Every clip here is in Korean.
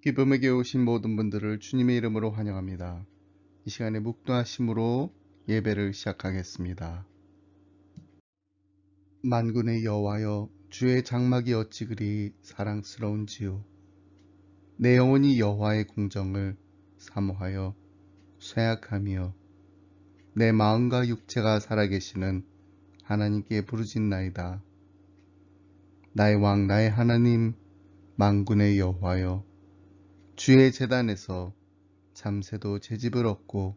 기쁨에게 오신 모든 분들을 주님의 이름으로 환영합니다. 이 시간에 묵도하심으로 예배를 시작하겠습니다. 만군의 여호와여, 주의 장막이 어찌 그리 사랑스러운지요. 내 영혼이 여호와의 공정을 사모하여 쇠약하며 내 마음과 육체가 살아계시는 하나님께 부르짖나이다. 나의 왕 나의 하나님, 만군의 여호와여, 주의 제단에서 참새도 제 집을 얻고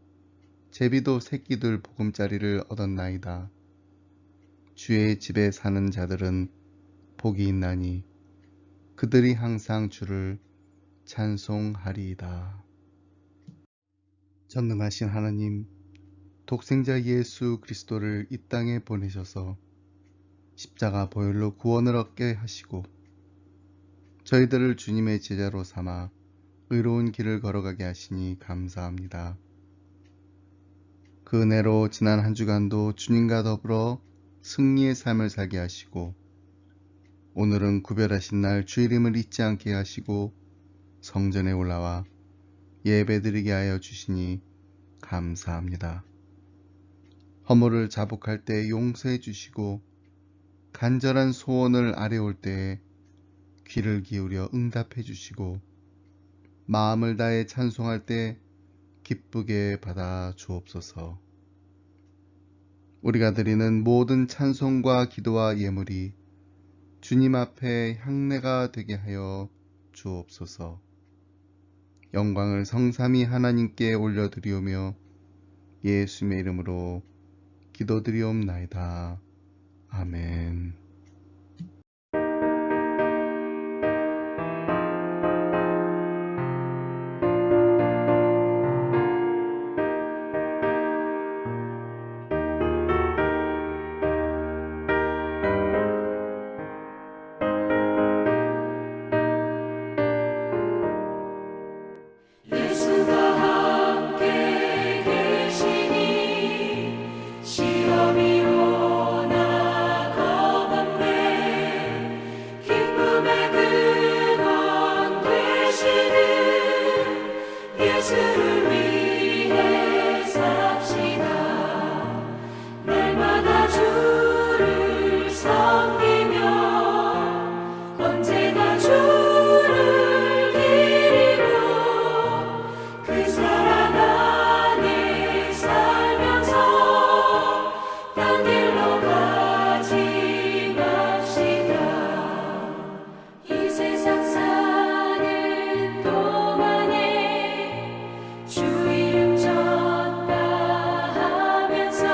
제비도 새끼들 보금자리를 얻었나이다. 주의 집에 사는 자들은 복이 있나니 그들이 항상 주를 찬송하리이다. 전능하신 하나님, 독생자 예수 그리스도를 이 땅에 보내셔서 십자가 보혈로 구원을 얻게 하시고 저희들을 주님의 제자로 삼아 의로운 길을 걸어가게 하시니 감사합니다. 그 은혜로 지난 한 주간도 주님과 더불어 승리의 삶을 살게 하시고 오늘은 구별하신 날 주 이름을 잊지 않게 하시고 성전에 올라와 예배드리게 하여 주시니 감사합니다. 허물을 자복할 때 용서해 주시고 간절한 소원을 아뢰올 때에 귀를 기울여 응답해 주시고 마음을 다해 찬송할 때 기쁘게 받아 주옵소서. 우리가 드리는 모든 찬송과 기도와 예물이 주님 앞에 향례가 되게 하여 주옵소서. 영광을 성삼위 하나님께 올려드리오며 예수님의 이름으로 기도드리옵나이다. 아멘. 예수가 함께 계시니 시험이 오나 겁없네. 기쁨의 근원 되시는 예수를 위해 삽시다. 날마다 주를 섬기며 언제나 주를 기리고 그 사랑 안에 살면서 딴 길로 가지 맙시다. 이 세상 사는 동안에 주 이름 전파하면서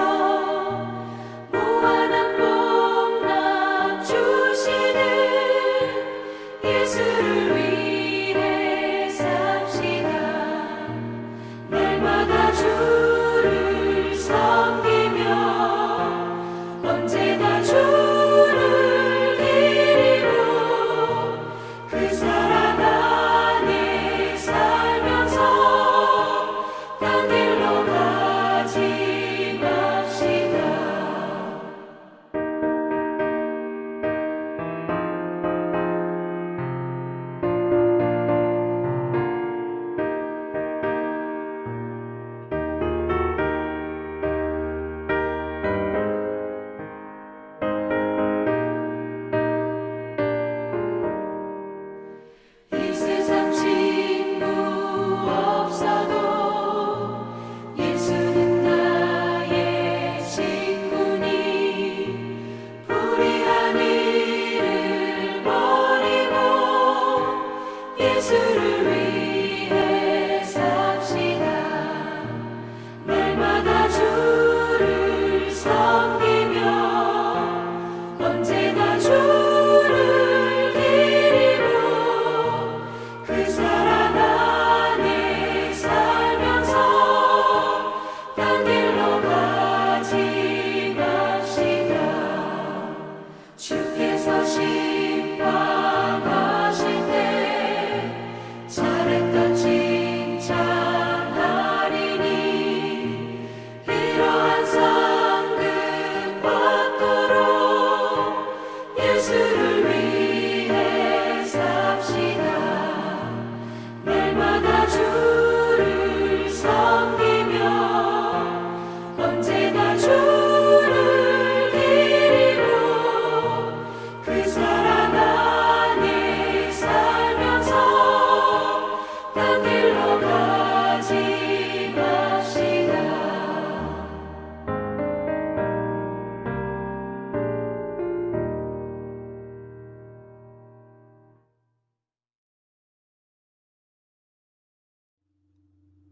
무한한 복락 주시는 예수를 위해 삽시다. 날마다 주를 섬기며 언제나 주를 기리고 그 사랑 안에 살면서 딴 길로 가지 맙시다. 이 세상 친구 없어도 예수는 나의 친구니 불의한 일을 버리고 예수를 위해 삽시다. 날마다 주를 섬기며 언제나 주를 기리고 그 사랑 안에 살면서 딴 길로 가지 맙시다. 주께서 심판하실 때 잘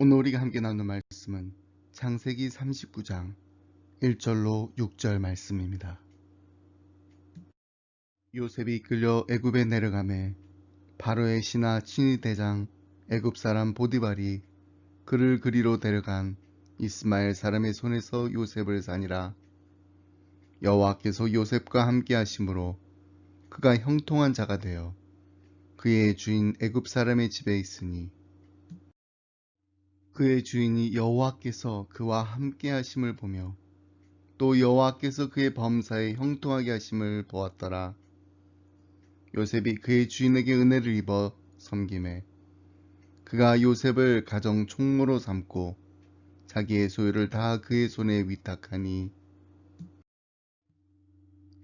오늘 우리가 함께 나누는 말씀은 창세기 39장 1절로 6절 말씀입니다. 요셉이 이끌려 애굽에 내려가매 바로의 신하 친위 대장 애굽 사람 보디발이 그를 그리로 데려간 이스마엘 사람의 손에서 요셉을 사니라. 여호와께서 요셉과 함께 하심으로 그가 형통한 자가 되어 그의 주인 애굽 사람의 집에 있으니 그의 주인이 여호와께서 그와 함께 하심을 보며 또 여호와께서 그의 범사에 형통하게 하심을 보았더라. 요셉이 그의 주인에게 은혜를 입어 섬김에 그가 요셉을 가정 총무로 삼고 자기의 소유를 다 그의 손에 위탁하니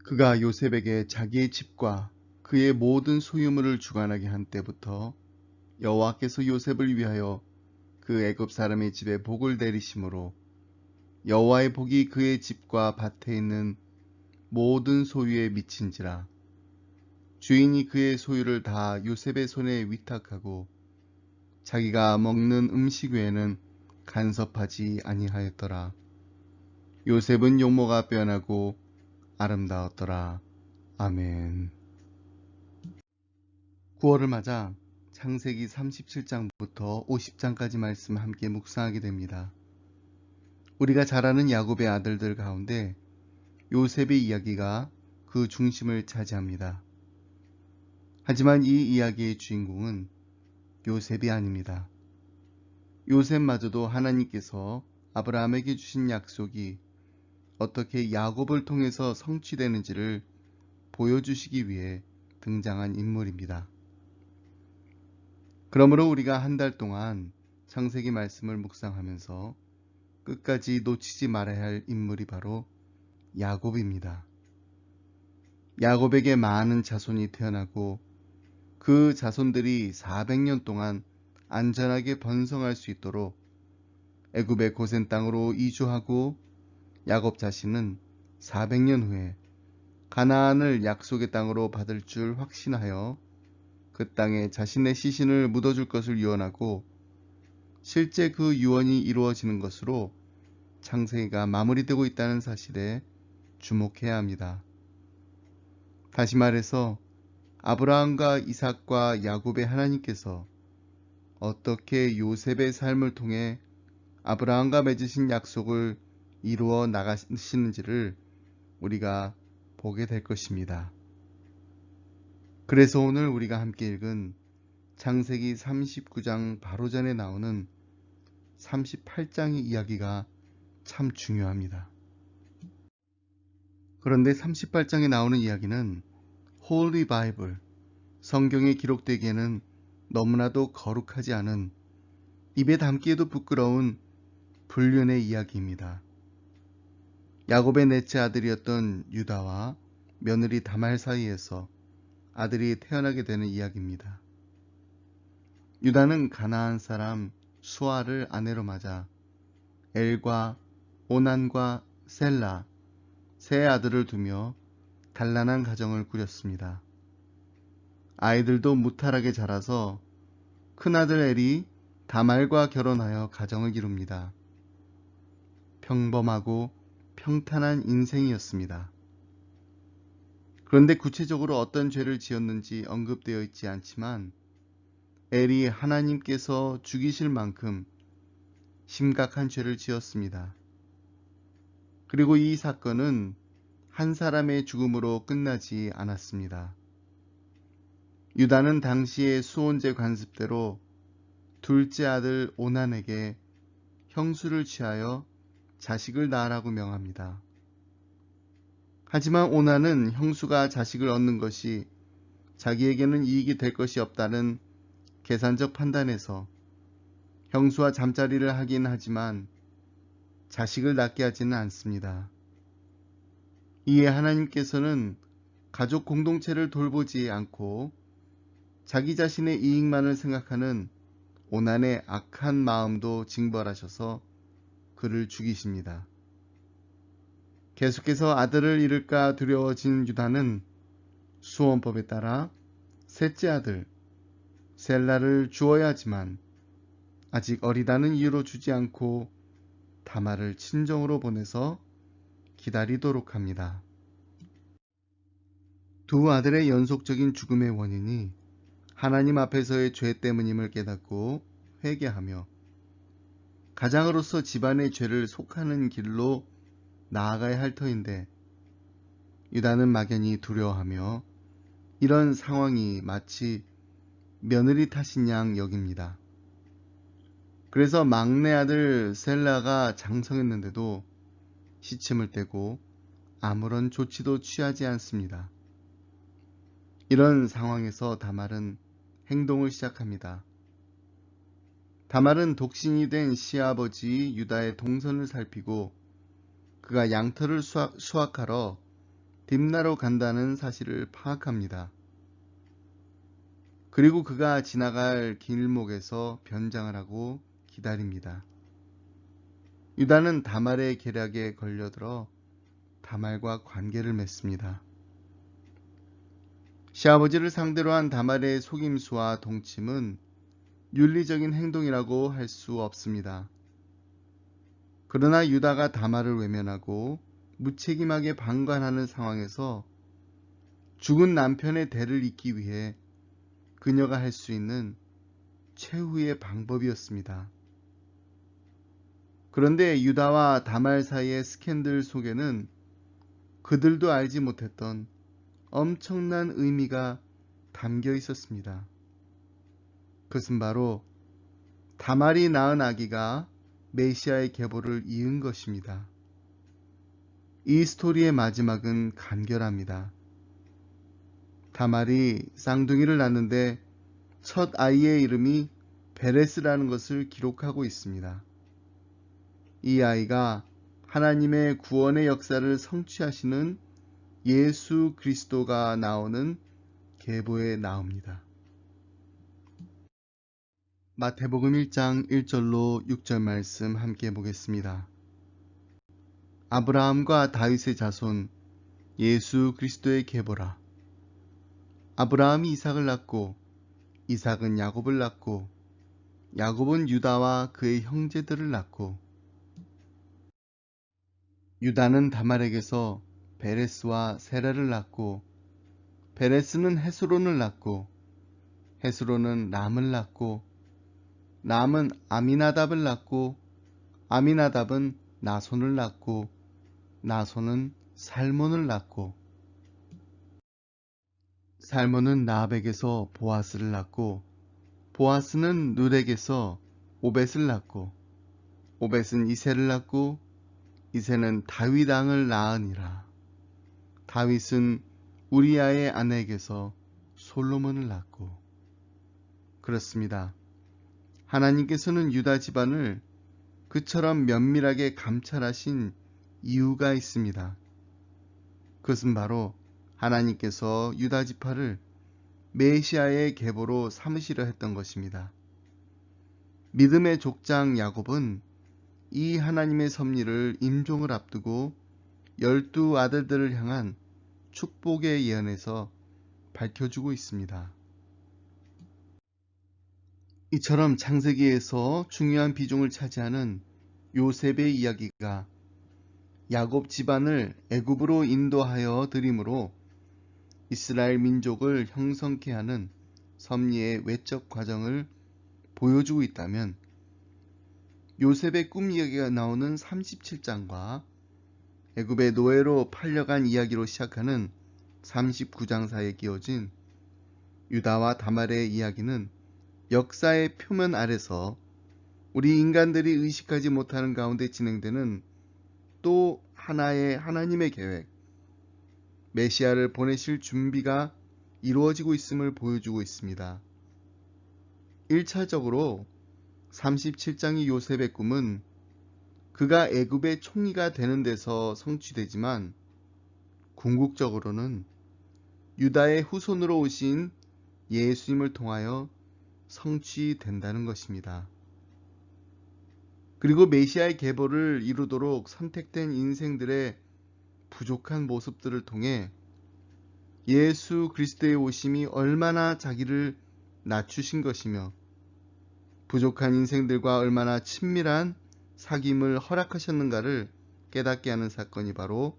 그가 요셉에게 자기의 집과 그의 모든 소유물을 주관하게 한 때부터 여호와께서 요셉을 위하여 그 애굽 사람의 집에 복을 내리심으로 여호와의 복이 그의 집과 밭에 있는 모든 소유에 미친지라. 주인이 그의 소유를 다 요셉의 손에 위탁하고 자기가 먹는 음식 외에는 간섭하지 아니하였더라. 요셉은 용모가 빼어나고 아름다웠더라. 아멘. 9월을 맞아 창세기 37장부터 50장까지 말씀 함께 묵상하게 됩니다. 우리가 잘 아는 야곱의 아들들 가운데 요셉의 이야기가 그 중심을 차지합니다. 하지만 이 이야기의 주인공은 요셉이 아닙니다. 요셉마저도 하나님께서 아브라함에게 주신 약속이 어떻게 야곱을 통해서 성취되는지를 보여주시기 위해 등장한 인물입니다. 그러므로 우리가 한 달 동안 창세기 말씀을 묵상하면서 끝까지 놓치지 말아야 할 인물이 바로 야곱입니다. 야곱에게 많은 자손이 태어나고 그 자손들이 400년 동안 안전하게 번성할 수 있도록 애굽의 고센 땅으로 이주하고 야곱 자신은 400년 후에 가나안을 약속의 땅으로 받을 줄 확신하여 그 땅에 자신의 시신을 묻어줄 것을 유언하고 실제 그 유언이 이루어지는 것으로 창세기가 마무리되고 있다는 사실에 주목해야 합니다. 다시 말해서 아브라함과 이삭과 야곱의 하나님께서 어떻게 요셉의 삶을 통해 아브라함과 맺으신 약속을 이루어 나가시는지를 우리가 보게 될 것입니다. 그래서 오늘 우리가 함께 읽은 창세기 39장 바로 전에 나오는 38장의 이야기가 참 중요합니다. 그런데 38장에 나오는 이야기는 Holy Bible, 성경에 기록되기에는 너무나도 거룩하지 않은, 입에 담기에도 부끄러운 불륜의 이야기입니다. 야곱의 넷째 아들이었던 유다와 며느리 다말 사이에서 아들이 태어나게 되는 이야기입니다. 유다는 가나안 사람 수아를 아내로 맞아 엘과 오난과 셀라 세 아들을 두며 단란한 가정을 꾸렸습니다. 아이들도 무탈하게 자라서 큰아들 엘이 다말과 결혼하여 가정을 이룹니다. 평범하고 평탄한 인생이었습니다. 그런데 구체적으로 어떤 죄를 지었는지 언급되어 있지 않지만 엘이 하나님께서 죽이실 만큼 심각한 죄를 지었습니다. 그리고 이 사건은 한 사람의 죽음으로 끝나지 않았습니다. 유다는 당시의 수혼제 관습대로 둘째 아들 오난에게 형수를 취하여 자식을 낳으라고 명합니다. 하지만 오난은 형수가 자식을 얻는 것이 자기에게는 이익이 될 것이 없다는 계산적 판단에서 형수와 잠자리를 하긴 하지만 자식을 낳게 하지는 않습니다. 이에 하나님께서는 가족 공동체를 돌보지 않고 자기 자신의 이익만을 생각하는 오난의 악한 마음도 징벌하셔서 그를 죽이십니다. 계속해서 아들을 잃을까 두려워진 유다는 수혼법에 따라 셋째 아들 셀라를 주어야 하지만 아직 어리다는 이유로 주지 않고 다말을 친정으로 보내서 기다리도록 합니다. 두 아들의 연속적인 죽음의 원인이 하나님 앞에서의 죄 때문임을 깨닫고 회개하며 가장으로서 집안의 죄를 속하는 길로 나아가야 할 터인데 유다는 막연히 두려워하며 이런 상황이 마치 며느리 탓인 양 여깁니다. 그래서 막내 아들 셀라가 장성했는데도 시침을 떼고 아무런 조치도 취하지 않습니다. 이런 상황에서 다말은 행동을 시작합니다. 다말은 독신이 된 시아버지 유다의 동선을 살피고 그가 양털을 수확하러 딥나로 간다는 사실을 파악합니다. 그리고 그가 지나갈 길목에서 변장을 하고 기다립니다. 유다는 다말의 계략에 걸려들어 다말과 관계를 맺습니다. 시아버지를 상대로 한 다말의 속임수와 동침은 윤리적인 행동이라고 할 수 없습니다. 그러나 유다가 다말을 외면하고 무책임하게 방관하는 상황에서 죽은 남편의 대를 잇기 위해 그녀가 할 수 있는 최후의 방법이었습니다. 그런데 유다와 다말 사이의 스캔들 속에는 그들도 알지 못했던 엄청난 의미가 담겨 있었습니다. 그것은 바로 다말이 낳은 아기가 메시아의 계보를 이은 것입니다. 이 스토리의 마지막은 간결합니다. 다말이 쌍둥이를 낳는데 첫 아이의 이름이 베레스라는 것을 기록하고 있습니다. 이 아이가 하나님의 구원의 역사를 성취하시는 예수 그리스도가 나오는 계보에 나옵니다. 마태복음 1장 1절로 6절 말씀 함께 보겠습니다. 아브라함과 다윗의 자손 예수 그리스도의 계보라. 아브라함이 이삭을 낳고 이삭은 야곱을 낳고 야곱은 유다와 그의 형제들을 낳고 유다는 다말에게서 베레스와 세라를 낳고 베레스는 헤스론을 낳고 헤스론은 람을 낳고 람은 아미나답을 낳고 아미나답은 나손을 낳고 나손은 살몬을 낳고 살몬은 라합에게서 보아스를 낳고 보아스는 룻에게서 오벳을 낳고 오벳은 이새를 낳고 이새는 다윗 왕을 낳으니라. 다윗은 우리아의 아내에게서 솔로몬을 낳고. 그렇습니다. 하나님께서는 유다 집안을 그처럼 면밀하게 감찰하신 이유가 있습니다. 그것은 바로 하나님께서 유다 지파를 메시아의 계보로 삼으시려 했던 것입니다. 믿음의 족장 야곱은 이 하나님의 섭리를 임종을 앞두고 12 아들들을 향한 축복의 예언에서 밝혀주고 있습니다. 이처럼 창세기에서 중요한 비중을 차지하는 요셉의 이야기가 야곱 집안을 애굽으로 인도하여 드림으로 이스라엘 민족을 형성케 하는 섭리의 외적 과정을 보여주고 있다면 요셉의 꿈 이야기가 나오는 37장과 애굽의 노예로 팔려간 이야기로 시작하는 39장 사이에 끼워진 유다와 다말의 이야기는 역사의 표면 아래서 우리 인간들이 의식하지 못하는 가운데 진행되는 또 하나의 하나님의 계획, 메시아를 보내실 준비가 이루어지고 있음을 보여주고 있습니다. 1차적으로 37장의 요셉의 꿈은 그가 애굽의 총리가 되는 데서 성취되지만 궁극적으로는 유다의 후손으로 오신 예수님을 통하여 성취된다는 것입니다. 그리고 메시아의 계보를 이루도록 선택된 인생들의 부족한 모습들을 통해 예수 그리스도의 오심이 얼마나 자기를 낮추신 것이며 부족한 인생들과 얼마나 친밀한 사귐을 허락하셨는가를 깨닫게 하는 사건이 바로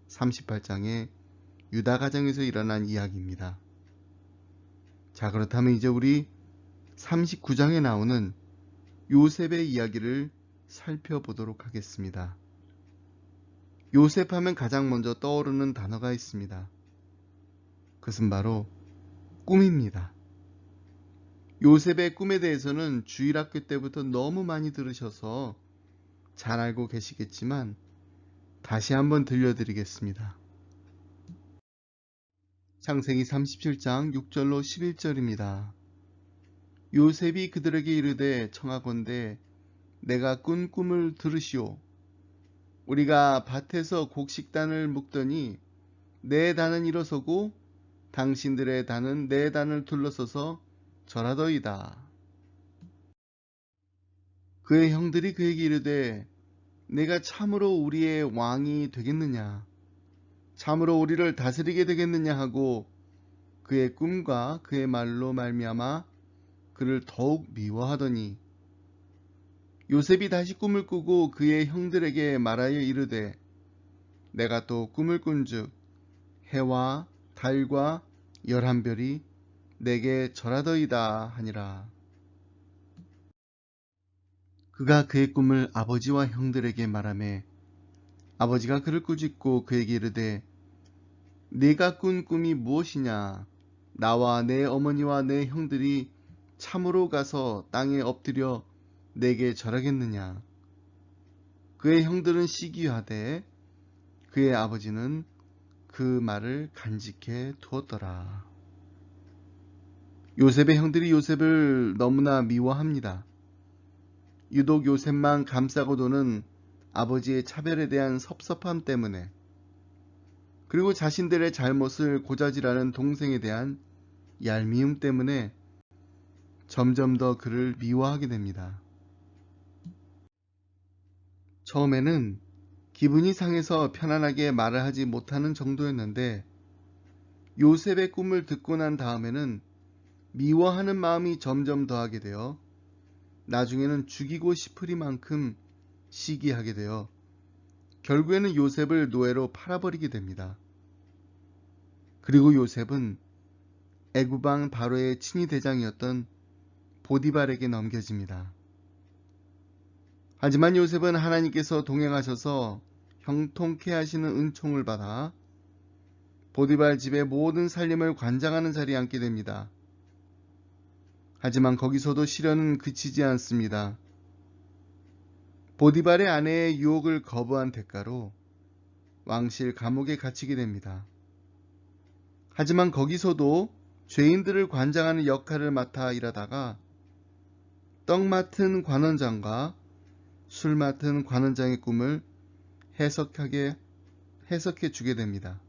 38장의 유다 가정에서 일어난 이야기입니다. 자, 그렇다면 이제 우리 39장에 나오는 요셉의 이야기를 살펴보도록 하겠습니다. 요셉 하면 가장 먼저 떠오르는 단어가 있습니다. 그것은 바로 꿈입니다. 요셉의 꿈에 대해서는 주일학교 때부터 너무 많이 들으셔서 잘 알고 계시겠지만 다시 한번 들려드리겠습니다. 창세기 37장 6절로 11절입니다. 요셉이 그들에게 이르되 청하건대 내가 꾼 꿈을 들으시오. 우리가 밭에서 곡식단을 묶더니 내 단은 일어서고 당신들의 단은 내 단을 둘러서서 절하더이다. 그의 형들이 그에게 이르되 내가 참으로 우리의 왕이 되겠느냐, 참으로 우리를 다스리게 되겠느냐 하고 그의 꿈과 그의 말로 말미암아 그를 더욱 미워하더니 요셉이 다시 꿈을 꾸고 그의 형들에게 말하여 이르되 내가 또 꿈을 꾼즉 해와 달과 11별이 내게 절하더이다 하니라. 그가 그의 꿈을 아버지와 형들에게 말하매 아버지가 그를 꾸짖고 그에게 이르되 네가 꾼 꿈이 무엇이냐? 나와 내 어머니와 내 형들이 참으로 가서 땅에 엎드려 내게 절하겠느냐? 그의 형들은 시기하되 그의 아버지는 그 말을 간직해 두었더라. 요셉의 형들이 요셉을 너무나 미워합니다. 유독 요셉만 감싸고 도는 아버지의 차별에 대한 섭섭함 때문에, 그리고 자신들의 잘못을 고자질하는 동생에 대한 얄미움 때문에 점점 더 그를 미워하게 됩니다. 처음에는 기분이 상해서 편안하게 말을 하지 못하는 정도였는데 요셉의 꿈을 듣고 난 다음에는 미워하는 마음이 점점 더하게 되어 나중에는 죽이고 싶으리만큼 시기하게 되어 결국에는 요셉을 노예로 팔아버리게 됩니다. 그리고 요셉은 애굽 왕 바로의 친위 대장이었던 보디발에게 넘겨집니다. 하지만 요셉은 하나님께서 동행하셔서 형통케 하시는 은총을 받아 보디발 집의 모든 살림을 관장하는 자리에 앉게 됩니다. 하지만 거기서도 시련은 그치지 않습니다. 보디발의 아내의 유혹을 거부한 대가로 왕실 감옥에 갇히게 됩니다. 하지만 거기서도 죄인들을 관장하는 역할을 맡아 일하다가 떡 맡은 관원장과 술 맡은 관원장의 꿈을 해석해 주게 됩니다.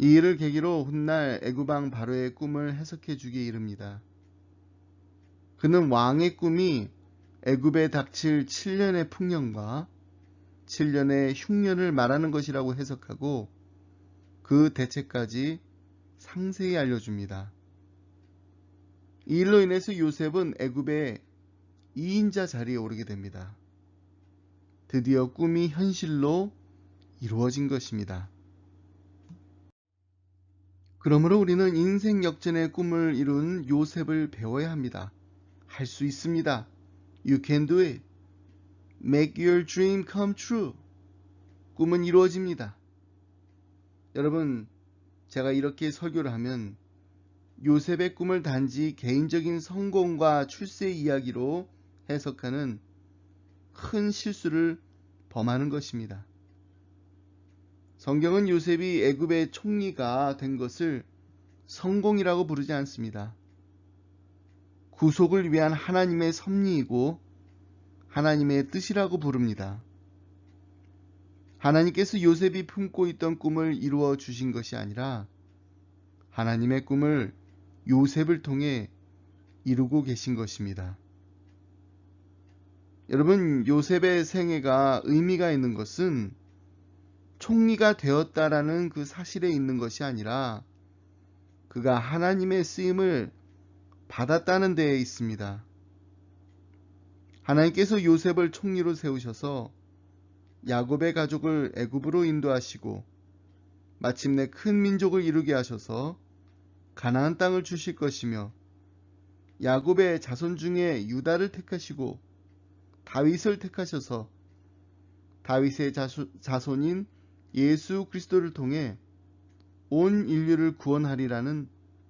이 일을 계기로 훗날 애굽 왕 바로의 꿈을 해석해 주기에 이릅니다. 그는 왕의 꿈이 애굽에 닥칠 7년의 풍년과 7년의 흉년을 말하는 것이라고 해석하고 그 대책까지 상세히 알려줍니다. 이 일로 인해서 요셉은 애굽의 2인자 자리에 오르게 됩니다. 드디어 꿈이 현실로 이루어진 것입니다. 그러므로 우리는 인생 역전의 꿈을 이룬 요셉을 배워야 합니다. 할 수 있습니다. You can do it. Make your dream come true. 꿈은 이루어집니다. 여러분, 제가 이렇게 설교를 하면 요셉의 꿈을 단지 개인적인 성공과 출세의 이야기로 해석하는 큰 실수를 범하는 것입니다. 성경은 요셉이 애굽의 총리가 된 것을 성공이라고 부르지 않습니다. 구속을 위한 하나님의 섭리이고 하나님의 뜻이라고 부릅니다. 하나님께서 요셉이 품고 있던 꿈을 이루어 주신 것이 아니라 하나님의 꿈을 요셉을 통해 이루고 계신 것입니다. 여러분, 요셉의 생애가 의미가 있는 것은 총리가 되었다라는 그 사실에 있는 것이 아니라 그가 하나님의 쓰임을 받았다는 데에 있습니다. 하나님께서 요셉을 총리로 세우셔서 야곱의 가족을 애굽으로 인도하시고 마침내 큰 민족을 이루게 하셔서 가나안 땅을 주실 것이며 야곱의 자손 중에 유다를 택하시고 다윗을 택하셔서 다윗의 자손인 예수 그리스도를 통해 온 인류를 구원하리라는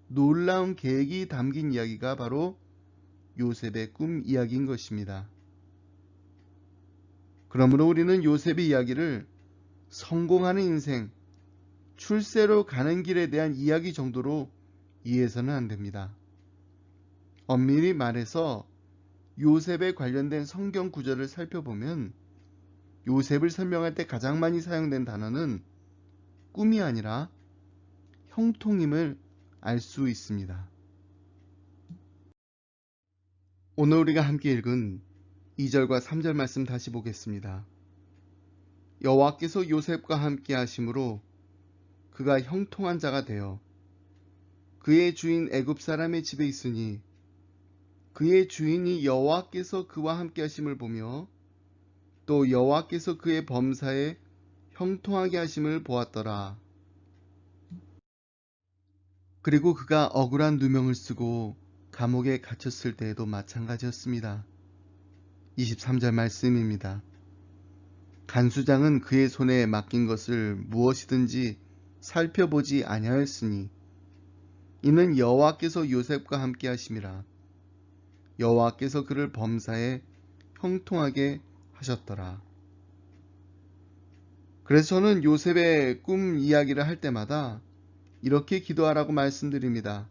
놀라운 계획이 담긴 이야기가 바로 요셉의 꿈 이야기인 것입니다. 그러므로 우리는 요셉의 이야기를 성공하는 인생, 출세로 가는 길에 대한 이야기 정도로 이해해서는 안 됩니다. 엄밀히 말해서 요셉에 관련된 성경 구절을 살펴보면 요셉을 설명할 때 가장 많이 사용된 단어는 꿈이 아니라 형통임을 알 수 있습니다. 오늘 우리가 함께 읽은 2절과 3절 말씀 다시 보겠습니다. 여호와께서 요셉과 함께 하심으로 그가 형통한 자가 되어 그의 주인 애굽 사람의 집에 있으니 그의 주인이 여호와께서 그와 함께 하심을 보며 또 여호와께서 그의 범사에 형통하게 하심을 보았더라. 그리고 그가 억울한 누명을 쓰고 감옥에 갇혔을 때에도 마찬가지였습니다. 23절 말씀입니다. 간수장은 그의 손에 맡긴 것을 무엇이든지 살펴보지 아니하였으니 이는 여호와께서 요셉과 함께 하심이라. 여호와께서 그를 범사에 형통하게 하셨더라. 그래서 저는 요셉의 꿈 이야기를 할 때마다 이렇게 기도하라고 말씀드립니다.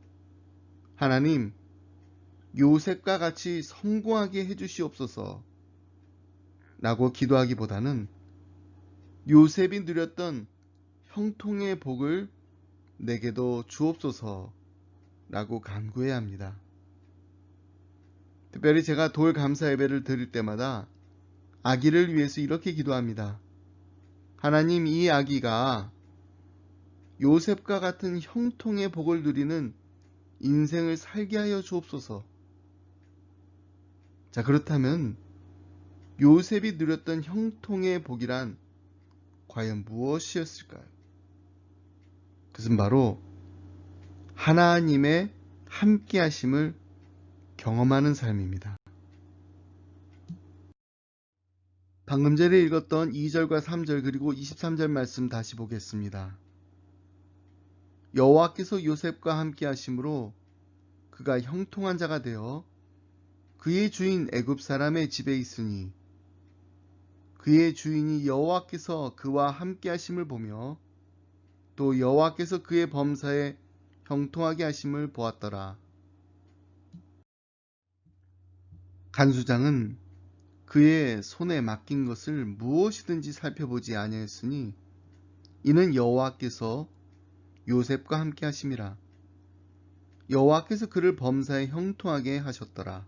하나님, 요셉과 같이 성공하게 해주시옵소서 라고 기도하기보다는 요셉이 누렸던 형통의 복을 내게도 주옵소서 라고 간구해야 합니다. 특별히 제가 돌 감사 예배를 드릴 때마다 아기를 위해서 이렇게 기도합니다. 하나님, 이 아기가 요셉과 같은 형통의 복을 누리는 인생을 살게 하여 주옵소서. 자, 그렇다면 요셉이 누렸던 형통의 복이란 과연 무엇이었을까요? 그것은 바로 하나님의 함께 하심을 경험하는 삶입니다. 방금 전에 읽었던 2절과 3절 그리고 23절 말씀 다시 보겠습니다. 여호와께서 요셉과 함께 하심으로 그가 형통한 자가 되어 그의 주인 애굽 사람의 집에 있으니 그의 주인이 여호와께서 그와 함께 하심을 보며 또 여호와께서 그의 범사에 형통하게 하심을 보았더라. 간수장은 그의 손에 맡긴 것을 무엇이든지 살펴보지 아니하였으니 이는 여호와께서 요셉과 함께 하심이라. 여호와께서 그를 범사에 형통하게 하셨더라.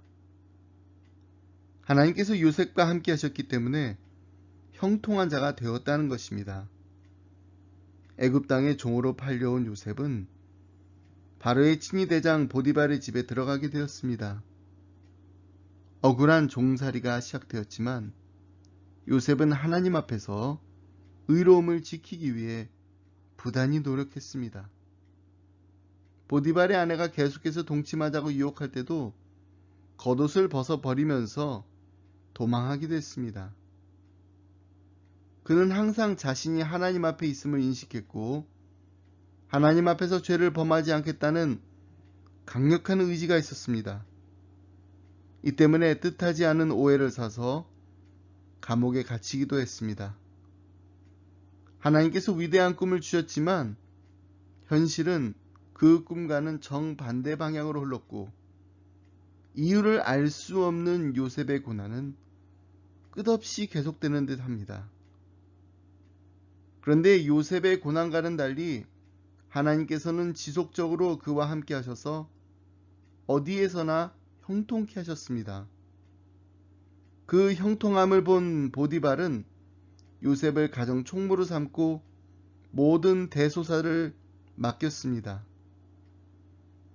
하나님께서 요셉과 함께 하셨기 때문에 형통한 자가 되었다는 것입니다. 애굽 땅에 종으로 팔려온 요셉은 바로의 친위 대장 보디발의 집에 들어가게 되었습니다. 억울한 종살이가 시작되었지만 요셉은 하나님 앞에서 의로움을 지키기 위해 부단히 노력했습니다. 보디발의 아내가 계속해서 동침하자고 유혹할 때도 겉옷을 벗어버리면서 도망하기도 했습니다. 그는 항상 자신이 하나님 앞에 있음을 인식했고 하나님 앞에서 죄를 범하지 않겠다는 강력한 의지가 있었습니다. 이 때문에 뜻하지 않은 오해를 사서 감옥에 갇히기도 했습니다. 하나님께서 위대한 꿈을 주셨지만 현실은 그 꿈과는 정반대 방향으로 흘렀고 이유를 알 수 없는 요셉의 고난은 끝없이 계속되는 듯 합니다. 그런데 요셉의 고난과는 달리 하나님께서는 지속적으로 그와 함께 하셔서 어디에서나 형통케 하셨습니다. 그 형통함을 본 보디발은 요셉을 가정 총무로 삼고 모든 대소사를 맡겼습니다.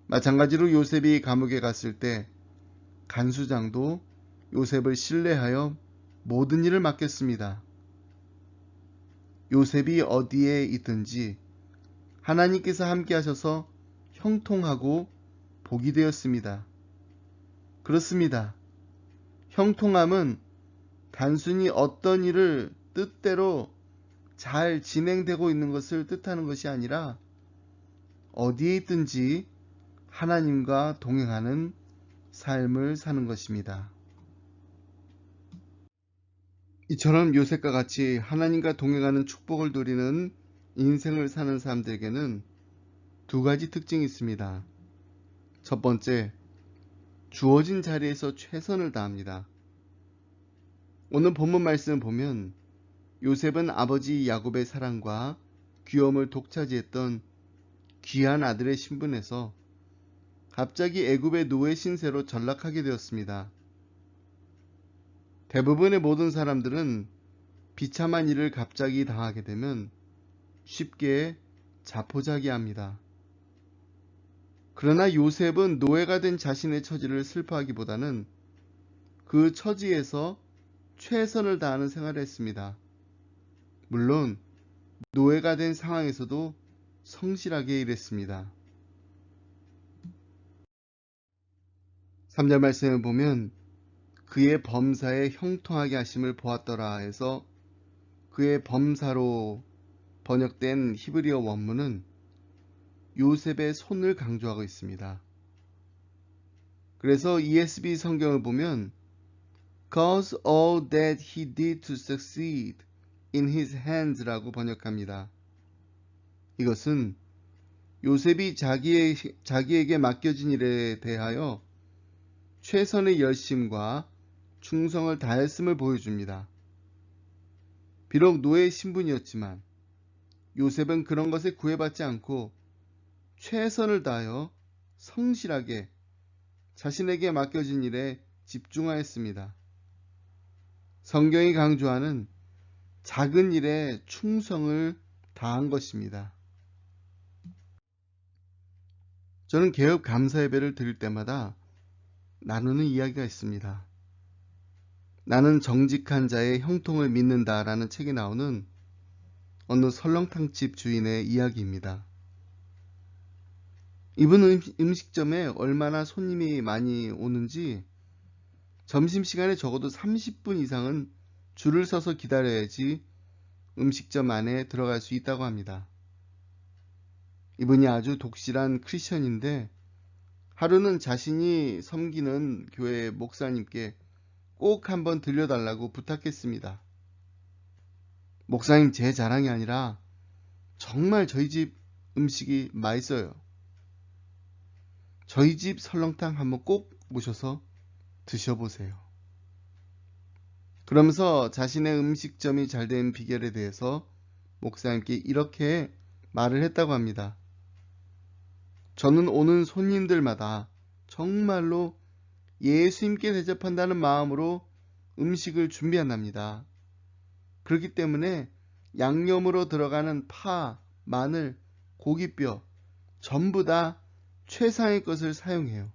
마찬가지로 요셉이 감옥에 갔을 때 간수장도 요셉을 신뢰하여 모든 일을 맡겼습니다. 요셉이 어디에 있든지 하나님께서 함께 하셔서 형통하고 복이 되었습니다. 그렇습니다. 형통함은 단순히 어떤 일을 뜻대로 잘 진행되고 있는 것을 뜻하는 것이 아니라 어디에 있든지 하나님과 동행하는 삶을 사는 것입니다. 이처럼 요셉과 같이 하나님과 동행하는 축복을 누리는 인생을 사는 사람들에게는 두 가지 특징이 있습니다. 첫 번째, 주어진 자리에서 최선을 다합니다. 오늘 본문 말씀을 보면 요셉은 아버지 야곱의 사랑과 귀여움을 독차지했던 귀한 아들의 신분에서 갑자기 애굽의 노예 신세로 전락하게 되었습니다. 대부분의 모든 사람들은 비참한 일을 갑자기 당하게 되면 쉽게 자포자기합니다. 그러나 요셉은 노예가 된 자신의 처지를 슬퍼하기보다는 그 처지에서 최선을 다하는 생활을 했습니다. 물론 노예가 된 상황에서도 성실하게 일했습니다. 3절 말씀을 보면 그의 범사에 형통하게 하심을 보았더라 해서 그의 범사로 번역된 히브리어 원문은 요셉의 손을 강조하고 있습니다. 그래서 ESV 성경을 보면 cause all that he did to succeed in his hands라고 번역합니다. 이것은 요셉이 자기에게 맡겨진 일에 대하여 최선의 열심과 충성을 다했음을 보여줍니다. 비록 노예 신분이었지만 요셉은 그런 것에 구애받지 않고 최선을 다하여 성실하게 자신에게 맡겨진 일에 집중하였습니다. 성경이 강조하는 작은 일에 충성을 다한 것입니다. 저는 개업 감사 예배를 드릴 때마다 나누는 이야기가 있습니다. 나는 정직한 자의 형통을 믿는다라는 책에 나오는 어느 설렁탕집 주인의 이야기입니다. 이분 음식점에 얼마나 손님이 많이 오는지 점심시간에 적어도 30분 이상은 줄을 서서 기다려야지 음식점 안에 들어갈 수 있다고 합니다. 이분이 아주 독실한 크리스천인데 하루는 자신이 섬기는 교회 목사님께 꼭 한번 들려달라고 부탁했습니다. 목사님, 제 자랑이 아니라 정말 저희 집 음식이 맛있어요. 저희 집 설렁탕 한번 꼭 모셔서 드셔보세요. 그러면서 자신의 음식점이 잘된 비결에 대해서 목사님께 이렇게 말을 했다고 합니다. 저는 오는 손님들마다 정말로 예수님께 대접한다는 마음으로 음식을 준비한답니다. 그렇기 때문에 양념으로 들어가는 파, 마늘, 고기뼈 전부 다 최상의 것을 사용해요.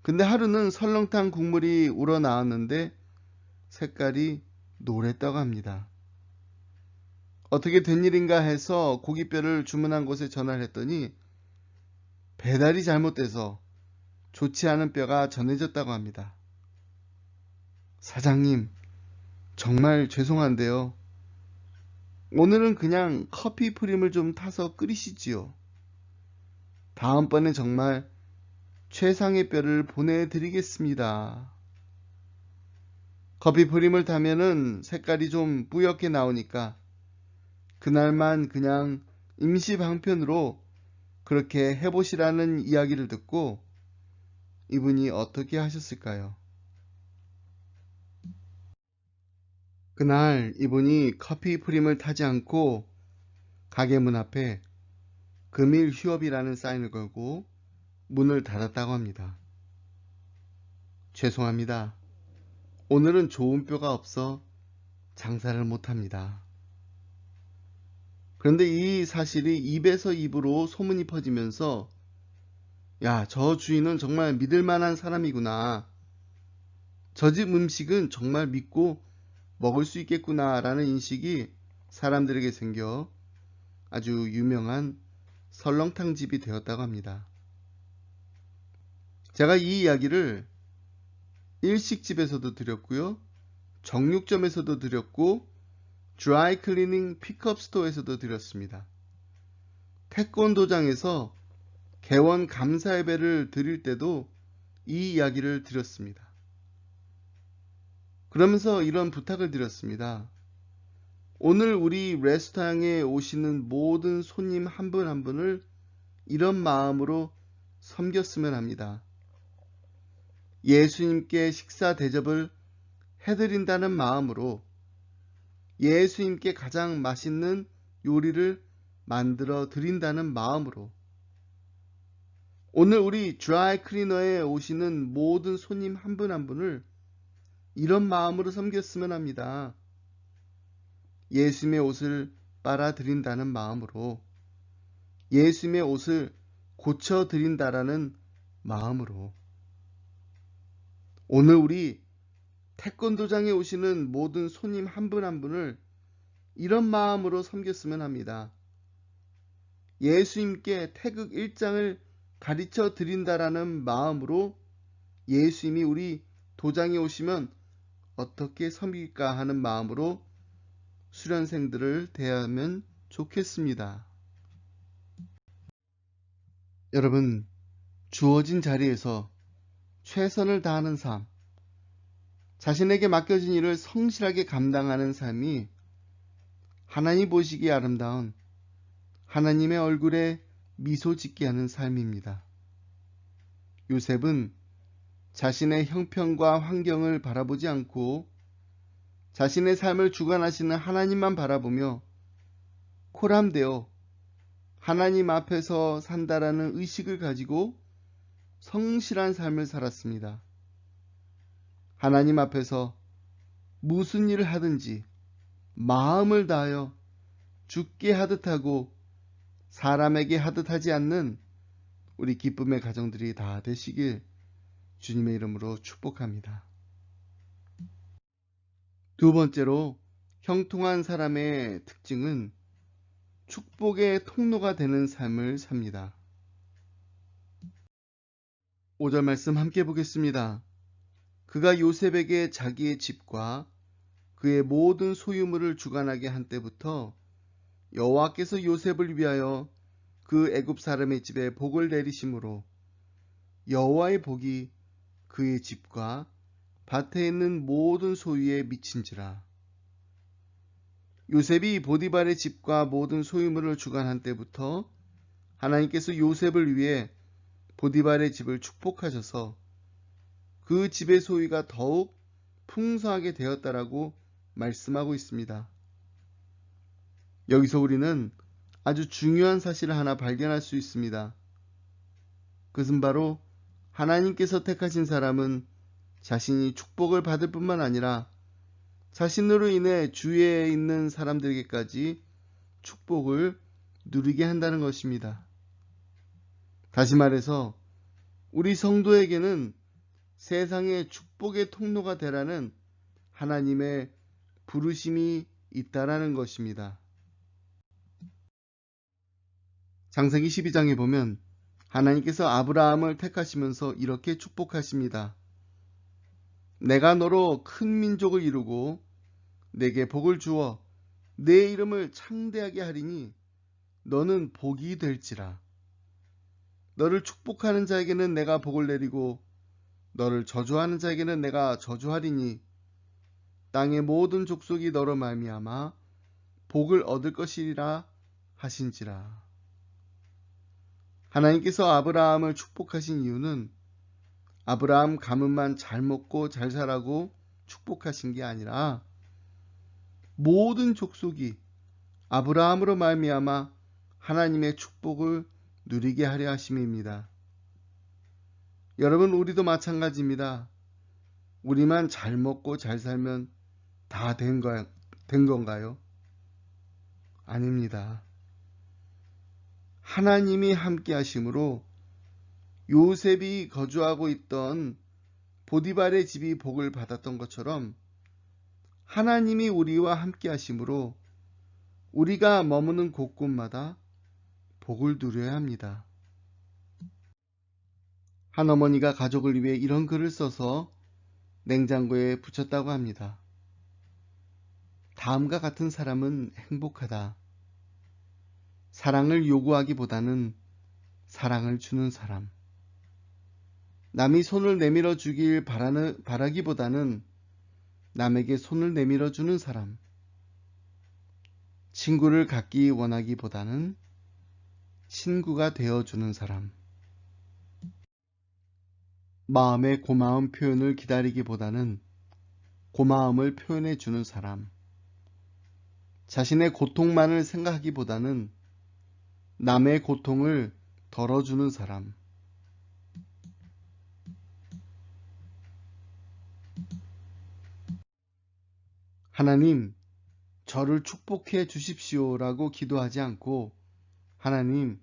근데 하루는 설렁탕 국물이 우러나왔는데 색깔이 노랬다고 합니다. 어떻게 된 일인가 해서 고기뼈를 주문한 곳에 전화를 했더니 배달이 잘못돼서 좋지 않은 뼈가 전해졌다고 합니다. 사장님, 정말 죄송한데요. 오늘은 그냥 커피 프림을 좀 타서 끓이시지요. 다음번에 정말 최상의 뼈를 보내드리겠습니다. 커피 프림을 타면은 색깔이 좀 뿌옇게 나오니까 그날만 그냥 임시 방편으로 그렇게 해보시라는 이야기를 듣고 이분이 어떻게 하셨을까요? 그날 이분이 커피 프림을 타지 않고 가게 문 앞에 금일 휴업이라는 사인을 걸고 문을 닫았다고 합니다. 죄송합니다. 오늘은 좋은 뼈가 없어 장사를 못합니다. 그런데 이 사실이 입에서 입으로 소문이 퍼지면서 야, 저 주인은 정말 믿을 만한 사람이구나. 저 집 음식은 정말 믿고 먹을 수 있겠구나라는 인식이 사람들에게 생겨 아주 유명한 설렁탕 집이 되었다고 합니다. 제가 이 이야기를 일식집에서도 드렸고요. 정육점에서도 드렸고 드라이 클리닝 픽업 스토어에서도 드렸습니다. 태권도장에서 개원 감사 예배를 드릴 때도 이 이야기를 드렸습니다. 그러면서 이런 부탁을 드렸습니다. 오늘 우리 레스토랑에 오시는 모든 손님 한 분 한 분을 이런 마음으로 섬겼으면 합니다. 예수님께 식사 대접을 해드린다는 마음으로 예수님께 가장 맛있는 요리를 만들어 드린다는 마음으로 오늘 우리 드라이 클리너에 오시는 모든 손님 한 분 한 분을 이런 마음으로 섬겼으면 합니다. 예수님의 옷을 빨아드린다는 마음으로 예수님의 옷을 고쳐드린다라는 마음으로 오늘 우리 태권도장에 오시는 모든 손님 한 분 한 분을 이런 마음으로 섬겼으면 합니다. 예수님께 태극 1장을 가르쳐 드린다라는 마음으로 예수님이 우리 도장에 오시면 어떻게 섬길까 하는 마음으로 수련생들을 대하면 좋겠습니다. 여러분, 주어진 자리에서 최선을 다하는 삶, 자신에게 맡겨진 일을 성실하게 감당하는 삶이 하나님 보시기에 아름다운 하나님의 얼굴에 미소 짓게 하는 삶입니다. 요셉은 자신의 형편과 환경을 바라보지 않고 자신의 삶을 주관하시는 하나님만 바라보며 코람되어 하나님 앞에서 산다라는 의식을 가지고 성실한 삶을 살았습니다. 하나님 앞에서 무슨 일을 하든지 마음을 다하여 주께 하듯 하고 사람에게 하듯 하지 않는 우리 기쁨의 가정들이 다 되시길 주님의 이름으로 축복합니다. 두 번째로 형통한 사람의 특징은 축복의 통로가 되는 삶을 삽니다. 5절 말씀 함께 보겠습니다. 그가 요셉에게 자기의 집과 그의 모든 소유물을 주관하게 한 때부터 여호와께서 요셉을 위하여 그 애굽 사람의 집에 복을 내리심으로 여호와의 복이 그의 집과 밭에 있는 모든 소유에 미친지라. 요셉이 보디발의 집과 모든 소유물을 주관한 때부터 하나님께서 요셉을 위해 보디발의 집을 축복하셔서 그 집의 소유가 더욱 풍성하게 되었다라고 말씀하고 있습니다. 여기서 우리는 아주 중요한 사실을 하나 발견할 수 있습니다. 그것은 바로 하나님께서 택하신 사람은 자신이 축복을 받을 뿐만 아니라 자신으로 인해 주위에 있는 사람들에게까지 축복을 누리게 한다는 것입니다. 다시 말해서 우리 성도에게는 세상의 축복의 통로가 되라는 하나님의 부르심이 있다라는 것입니다. 창세기 12장에 보면 하나님께서 아브라함을 택하시면서 이렇게 축복하십니다. 내가 너로 큰 민족을 이루고 내게 복을 주어 내 이름을 창대하게 하리니 너는 복이 될지라. 너를 축복하는 자에게는 내가 복을 내리고 너를 저주하는 자에게는 내가 저주하리니 땅의 모든 족속이 너로 말미암아 복을 얻을 것이라 하신지라. 하나님께서 아브라함을 축복하신 이유는 아브라함 가문만 잘 먹고 잘 살라고 축복하신 게 아니라 모든 족속이 아브라함으로 말미암아 하나님의 축복을 누리게 하려 하심입니다. 여러분, 우리도 마찬가지입니다. 우리만 잘 먹고 잘 살면 다 된 건가요? 아닙니다. 하나님이 함께 하심으로 요셉이 거주하고 있던 보디발의 집이 복을 받았던 것처럼 하나님이 우리와 함께 하심으로 우리가 머무는 곳곳마다 복을 누려야 합니다. 한 어머니가 가족을 위해 이런 글을 써서 냉장고에 붙였다고 합니다. 다음과 같은 사람은 행복하다. 사랑을 요구하기보다는 사랑을 주는 사람. 남이 손을 내밀어 주길 바라기보다는 남에게 손을 내밀어 주는 사람. 친구를 갖기 원하기보다는 친구가 되어주는 사람. 마음의 고마운 표현을 기다리기보다는 고마움을 표현해 주는 사람. 자신의 고통만을 생각하기보다는 남의 고통을 덜어주는 사람. 하나님, 저를 축복해 주십시오라고 기도하지 않고 하나님,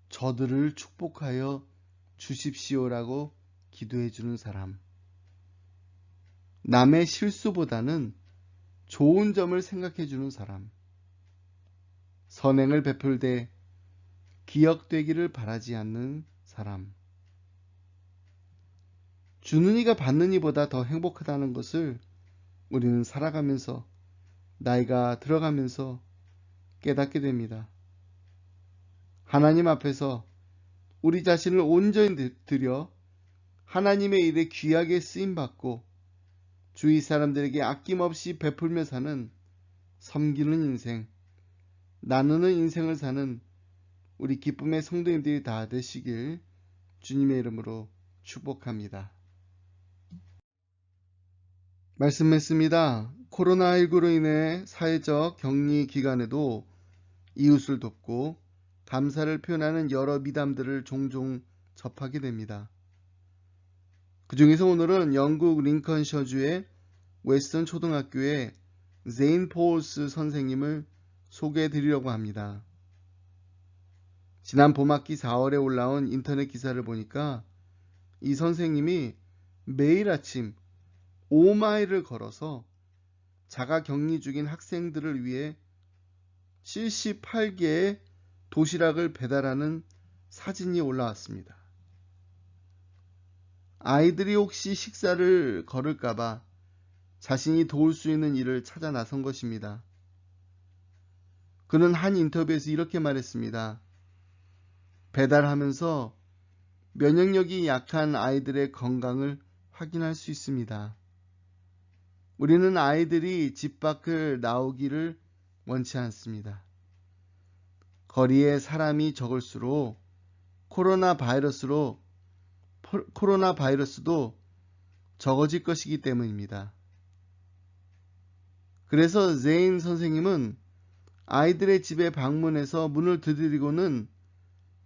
저들을 축복하여 주십시오라고 기도해 주는 사람. 남의 실수보다는 좋은 점을 생각해 주는 사람. 선행을 베풀되 기억되기를 바라지 않는 사람. 주는 이가 받는 이보다 더 행복하다는 것을 우리는 살아가면서 나이가 들어가면서 깨닫게 됩니다. 하나님 앞에서 우리 자신을 온전히 드려 하나님의 일에 귀하게 쓰임받고 주위 사람들에게 아낌없이 베풀며 사는 섬기는 인생, 나누는 인생을 사는 우리 기쁨의 성도님들이 다 되시길 주님의 이름으로 축복합니다. 말씀했습니다. 코로나19로 인해 사회적 격리 기간에도 이웃을 돕고 감사를 표현하는 여러 미담들을 종종 접하게 됩니다. 그 중에서 오늘은 영국 링컨셔주의 웨스턴 초등학교의 제인 폴스 선생님을 소개해 드리려고 합니다. 지난 봄학기 4월에 올라온 인터넷 기사를 보니까 이 선생님이 매일 아침 5마일을 걸어서 자가 격리 중인 학생들을 위해 78개의 도시락을 배달하는 사진이 올라왔습니다. 아이들이 혹시 식사를 거를까봐 자신이 도울 수 있는 일을 찾아 나선 것입니다. 그는 한 인터뷰에서 이렇게 말했습니다. 배달하면서 면역력이 약한 아이들의 건강을 확인할 수 있습니다. 우리는 아이들이 집 밖을 나오기를 원치 않습니다. 거리에 사람이 적을수록 코로나 바이러스도 적어질 것이기 때문입니다. 그래서 제인 선생님은 아이들의 집에 방문해서 문을 두드리고는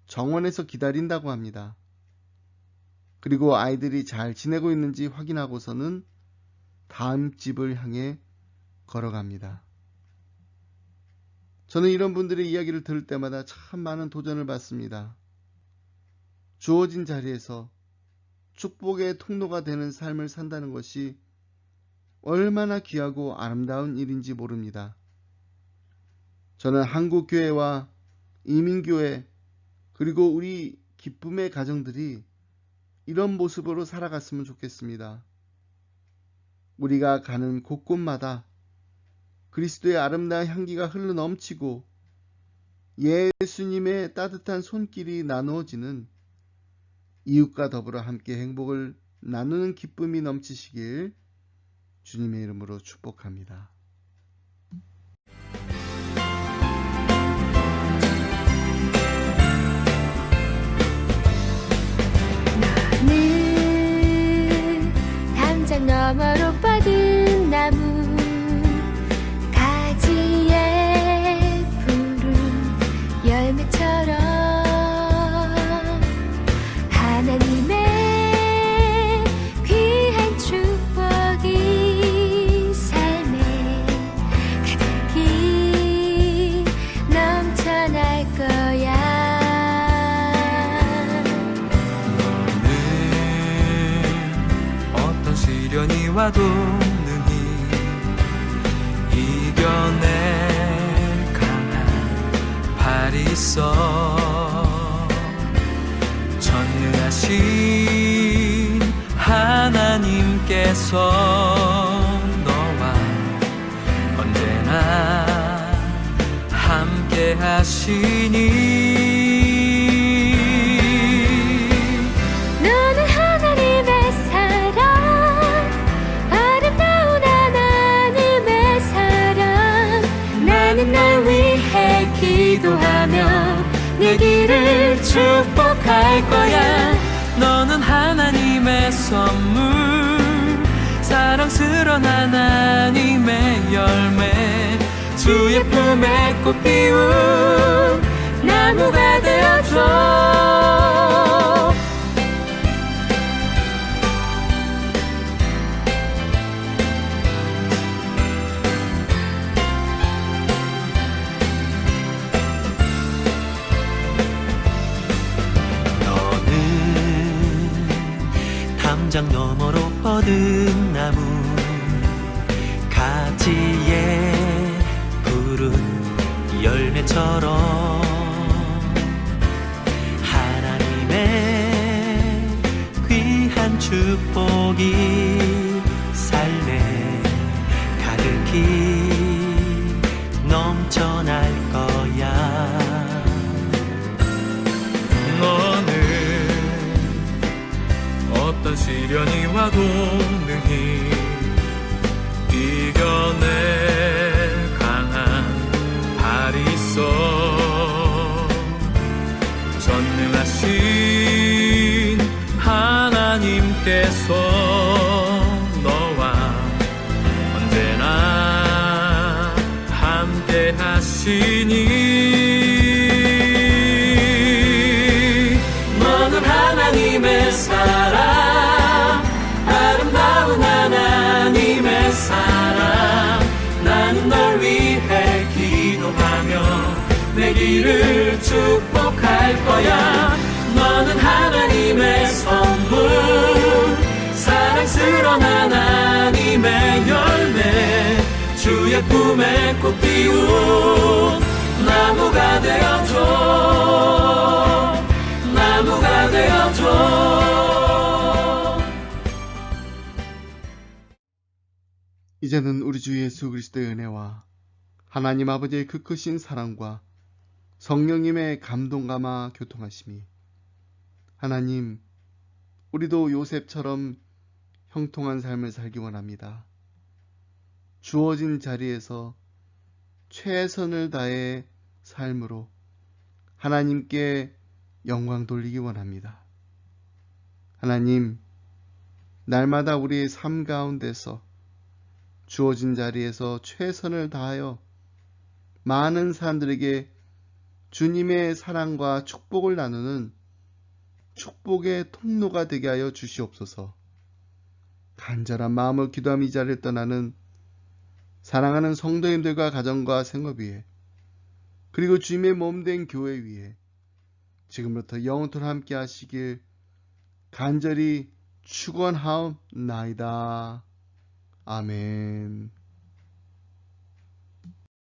정원에서 기다린다고 합니다. 그리고 아이들이 잘 지내고 있는지 확인하고서는 다음 집을 향해 걸어갑니다. 저는 이런 분들의 이야기를 들을 때마다 참 많은 도전을 받습니다. 주어진 자리에서 축복의 통로가 되는 삶을 산다는 것이 얼마나 귀하고 아름다운 일인지 모릅니다. 저는 한국교회와 이민교회 그리고 우리 기쁨의 가정들이 이런 모습으로 살아갔으면 좋겠습니다. 우리가 가는 곳곳마다 그리스도의 아름다운 향기가 흘러넘치고 예수님의 따뜻한 손길이 나누어지는 이웃과 더불어 함께 행복을 나누는 기쁨이 넘치시길 주님의 이름으로 축복합니다. 너는 담장 너머로 뻗은 나무 가지에 푸른 열매처럼 하나님의 귀한 축복이 삶에 가득히 넘쳐날 거야. 와도 능히 이겨낼 강한 발이 있어. 전능하신 하나님께서 너와 언제나 함께 하시니. 너는 하나님의 사랑, 아름다운 하나님의 사랑. 나는 널 위해 기도하며 내 길을 축복할 거야. 너는 하나님의 선물, 사랑스러운 하나님의 열매, 주의 품에 꽃 피운 나무가 되어줘. 담장 너머로 뻗은 나무, 가지에 푸른 열매처럼 하나님의 귀한 축복이 삶에 가득히 넘쳐날 거야. 너는 어떤 시련이 와도 능히 이겨낼 강한 발이 있어. 전능하신 하나님께서 너와 언제나 함께 하시니. 너는 하나님의 사랑, 아름다운 하나님의 사랑. 나는 널 위해 기도하며 내 길을 축복할 거야. 너는 하나님의 선물, 사랑스러운 하나님의 열매, 주의 품에 꽃 피운 나무가 되어줘. 나무가 되어줘. 이제는 우리 주 예수 그리스도의 은혜와 하나님 아버지의 그 크신 사랑과 성령님의 감동감화 교통하심이, 하나님, 우리도 요셉처럼 형통한 삶을 살기 원합니다. 주어진 자리에서 최선을 다해 삶으로 하나님께 영광 돌리기 원합니다. 하나님, 날마다 우리의 삶 가운데서 주어진 자리에서 최선을 다하여 많은 사람들에게 주님의 사랑과 축복을 나누는 축복의 통로가 되게 하여 주시옵소서. 간절한 마음으로 기도하며 이 자리를 떠나는 사랑하는 성도님들과 가정과 생업 위에, 그리고 주님의 몸된 교회 위에 지금부터 영원토록 함께 하시길 간절히 축원하옵나이다. 아멘.